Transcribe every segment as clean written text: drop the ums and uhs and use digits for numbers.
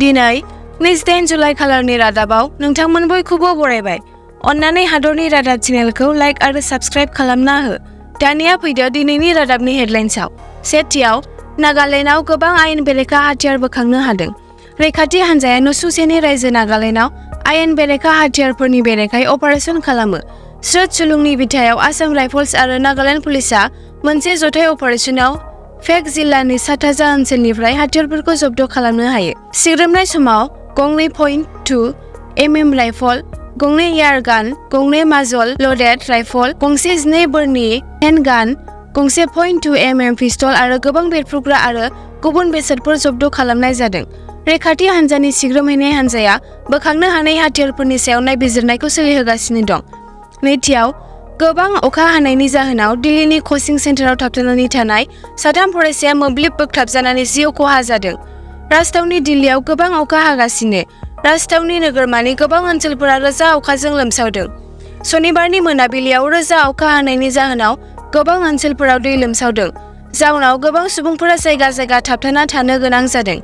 दिनै 28 जुलाइ खालारनि रादाबाव नोंथांमोन बयखौबो बरायबाय। अन्नानै हादरनि रादाब चेनेलखौ लाइक आरो साबस्क्राइब खालामना हो। दानिया फैदो दिनैनि रादाबनि हेडलाइन्सआव। सेथियाव, नागालेन्डआव गोबां आयेन बेरेखा हाथियार बोखांनो हादों। रैखाथि हान्जाया नसुंसेनि रायजो नागालेन्डआव आयेन बेरेखा हाथियारफोरनि बेरेखायै अपारेसन खालामो। स्रोत सुलुंनि बिथायाव आसाम राइफल्स आरो नागालेन्ड पुलिसआ मोनसे जथाय अपारेसनाव फेक जिल्लानि साताजा ओनसोलनिफ्राय हाथियारफोरखौ जब्द खालामनो हायो। सिग्रोमनाय समाव गंनै .2 mm राइफल, गंनै एयारगान, गंनै माजल लडेड राइफल, गंसे 12 बोरनि हेन्डगान, गंसे .2 mm पिस्तल आरो गोबां बेरफ्रुग्रा आरो गुबुन बेसादफोर जब्द खालामनाय जादों। रैखाथि हान्जानि सिग्रोमहैनाय हान्जाया बोखांनो हानाय हाथियारफोरनि सायाव नायबिजिरनायखौ सोलिहोगासिनो दं। नैथियाव, गोबां अखा हानायनि जाहोनाव दिल्लीनि कचिं सेन्टाराव थाबथानानै थानाय 3 फरायसाया मोब्लिब बोगथाबजानानै जिउ खहा जादों। राजथावनि दिल्लीयाव गोबां अखा हागासिनो। राजथावनि नोगोरमानि गोबां ओनसोलफोरा रोजा अखाजों लोमसावदों। सनिबारनि मोनाबिलियाव रोजा अखा हानायनि जाहोनाव गोबां ओनसोलफोराव दै लोमसावदों। जाउनाव गोबां सुबुंफोरा जायगा जायगा थाबथाना थानो गोनां जादों।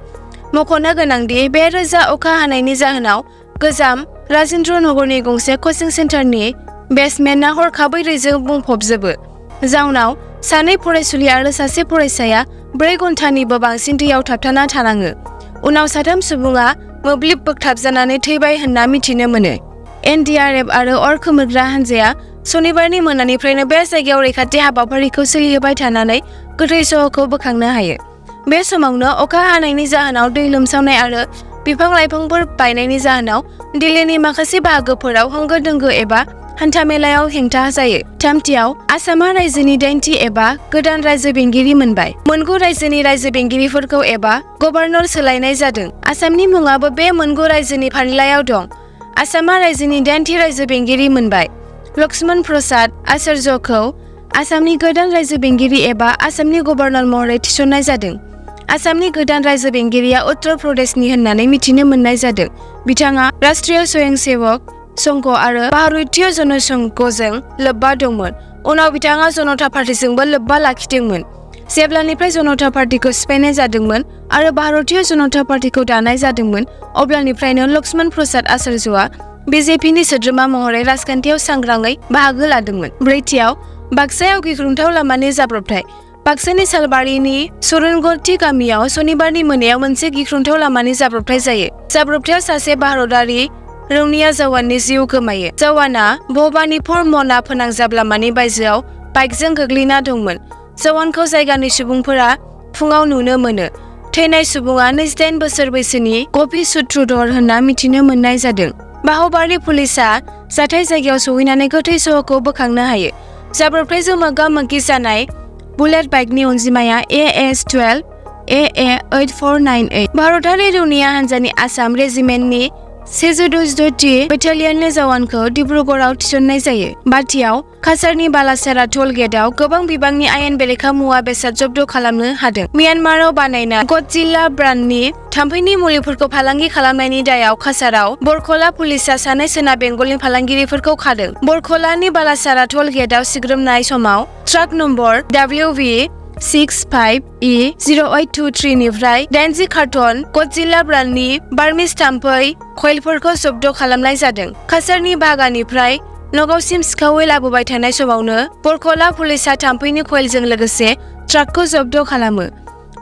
मख'नो गोनांदि बे रोजा अखा हानायनि जाहोनाव गोजाम राजेन्द्र नगरनि गंसे कचिं सेन्टारनि बेसमेन्टआ हरखाबै दैजों बुंफबजोबो। जाउनाव 2 फरायसुलि आरो 1 फरायसाया 4 घन्टानिबो बांसिन दैयाव थाबथाना थानाङो। उनाव 3 सुबुङा मोब्लिब बोगथाबजानानै थैबाय होनना मिथिनो मोनो। NDRF आरो अर खोमोरग्रा हान्जाया सनिबारनि मोनानिफ्रायनो बे जायगायाव रैखाथि हाबाफारिखौ सोलिहोबाय थानानै गोथै सह'खौ बोखांनो हायो। बे समावनो अखा हानायनि जाहोनाव दै लोमसावनाय आरो बिफां-लाइफांफोर बायनायनि जाहोनाव दिल्लीनि माखासे बाहागोफोराव होंगो-दोंगो एबा हान्थामेलायाव हेंथा जायो। थामथियाव, आसामा रायजोनि 8थि एबा गोदान रायजो बेंगिरि मोनबाय। मोनगु रायजोनि रायजो बेंगिरिफोरखौ एबा गभर्नर सोलायनाय जादों। आसामनि मुङाबो बे मोनगु रायजोनि फारिलाइयाव दं। आसामा रायजोनि 8थि रायजो बेंगिरि मोनबाय। लक्ष्मण प्रसाद आचार्यखौ आसामनि गोदान रायजो बेंगिरि एबा आसामनि गभर्नर महरै थिसननाय जादों। आसामनि गोदान रायजो बेंगिरिया उत्तर प्रदेशनि होननानै मिथिनो मोननाय जादों। बिथाङा राष्ट्रीय स्वयंसेवक संघ आरो भारतीय जनसंघजों लोब्बा दंमोन। उनाव बिथाङा जनता पार्टीजोंबो लोब्बा लाखिदोंमोन। जेब्लानिफ्राय जनता पार्टीखौ सिफायनाय जादोंमोन आरो भारतीय जनता पार्टीखौ दानाय जादोंमोन, अब्लानिफ्रायनो लक्ष्मण प्रसाद आचार्यआ BJPनि सोद्रोमा महरै राजखान्थियाव सांग्राङै बाहागो लादोंमोन। ब्रैथियाव, बाक्सायाव गिख्रंथाव लामानि जाब्रबथाय। बाक्सानि सालबारिनि सरुनगथि गामियाव सनिबारनि मोनायाव मोनसे गिख्रंथाव लामानि जाब्रबथाय जायो। जाब्रबथायाव सासे भारतारि रौनिया जवाननि जिउ गोमायो। जवाना भबानिपुर मना फोनांजाब लामानि बायजोआव बाइकजों गोग्लैना दंमोन। जवानखौ जायगानि सुबुंफोरा फुङाव नुनो मोनो। थैनाय सुबुङा 28 बोसोर बैसोनि गपि सूत्रधर होनना मिथिनो मोननाय जादों। बाहुबारि पुलिसआ जाथाय जायगायाव सौहैनानै गोथै सह'खौ बोखांनो हायो। जाब्रबथायजों मोगा-मोगि जानाय बुलेट बाइकनि अनजिमाया AS12 AA8498। भारतारि रौनिया हान्जानि आसाम रेजिमेन्टनि 166थि बेटालियननि जवानखौ डिब्रुगड़आव थिसननाय जायो। बाथियाव, काछारनि बालासेरा टोल गेटआव गोबां बिबांनि आयेन बेरेखा मुवा बेसाद जब्द खालामनो हादों। म्यानमाराव बानायनाय गडजिला ब्रान्डनि थाम्फैनि मुलिफोरखौ फालांगि खालामनायनि दायाव काछाराव बरखला पुलिसआ 2 सोनाब बेंगलनि फालांगिरिफोरखौ खादों। बरखलानि बालासेरा टोल गेटआव सिग्रोमनाय समाव ट्राक नम्बर WV65E0823 निफ्राय 80 कार्टन गडजिला ब्रान्डनि बार्मिस थाम्फै कइलफोरखौ जब्द खालामनाय जादों। काछारनि बागाननिफ्राय नगावसिम सिखावै लाबोबाय थानाय समावनो बरखला पुलिसआ थाम्फैनि कइलजों लोगोसे ट्राकखौ जब्द खालामो।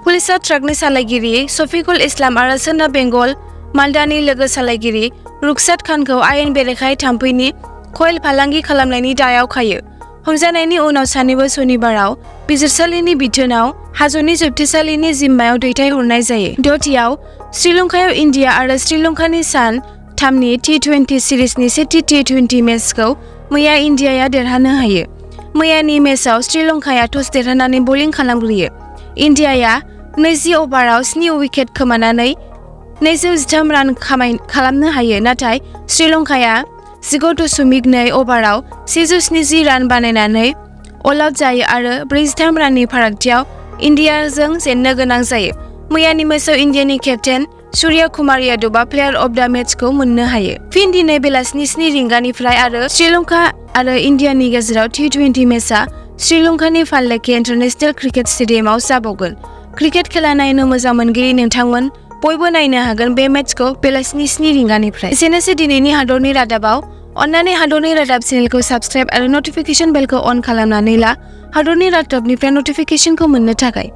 पुलिसआ ट्राकनि सालायगिरि शफिकुल इस्लाम आरो सोनाब बेंगल मालदानि लोगो सालायगिरि रुखसात खानखौ आयेन बेरेखायै थाम्फैनि कइल फालांगि खालामनायनि दायाव खायो। हमजानायनि उनाव सानैबो सनिबाराव बिजिरसालिनि बिथोनाव हाजोनि जोबथेसालिनि जिम्मायाव दैथायहरनाय जायो। दथियाव, श्रीलंकायाव इन्डिया आरो श्रीलंकानि सान 3नि T20 सिरिजनि सेथि T20 मेचखौ मैया इन्डियाया देरहानो हायो। मैयानि मेचआव श्रीलंकाया टस देरहानानै बलिं खालामग्रोयो। इन्डियाया 20 अभाराव 7 उइकेट खोमानानै 213 रान खालामनो हायो, नाथाय श्रीलंकाया 19.2 अभाराव 170 रान बानायनानै अल आउट जायो आरो 43 राननि फारागथियाव इन्डियाजों जेननो गोनां जायो। मैयानि मेचआव इन्डियानि केप्टेन सूर्य कुमार यादवआ प्लेयार अफ द मेचखौ मोननो हायो। फिन दिनै बेलासिनि 7 रिंगानिफ्राय आरो श्रीलंका आरो इन्डियानि गेजेराव T20 मेचआ श्रीलंकानि फाल्लेके इन्टारनेशनेल क्रिकेट स्टेडियामाव जाबावगोन। क्रिकेट खेला नायनो मोजां मोनगिरि नोंथांमोन बयबो नायनो हागोन बे मेट्सखौ बेलासिनि 7 रिंगानिफ्राय। एसेनोसै दिनैनि हादरनि रादाबाव। अन्नानै हादरनि रादाब चेनेलखौ साबस्क्राइब आरो नटिफिकेशन बेलखौ अन खालामनानै ला हादरनि रादाबनिफ्राय नटिफिकेशनखौ मोननो थाखाय।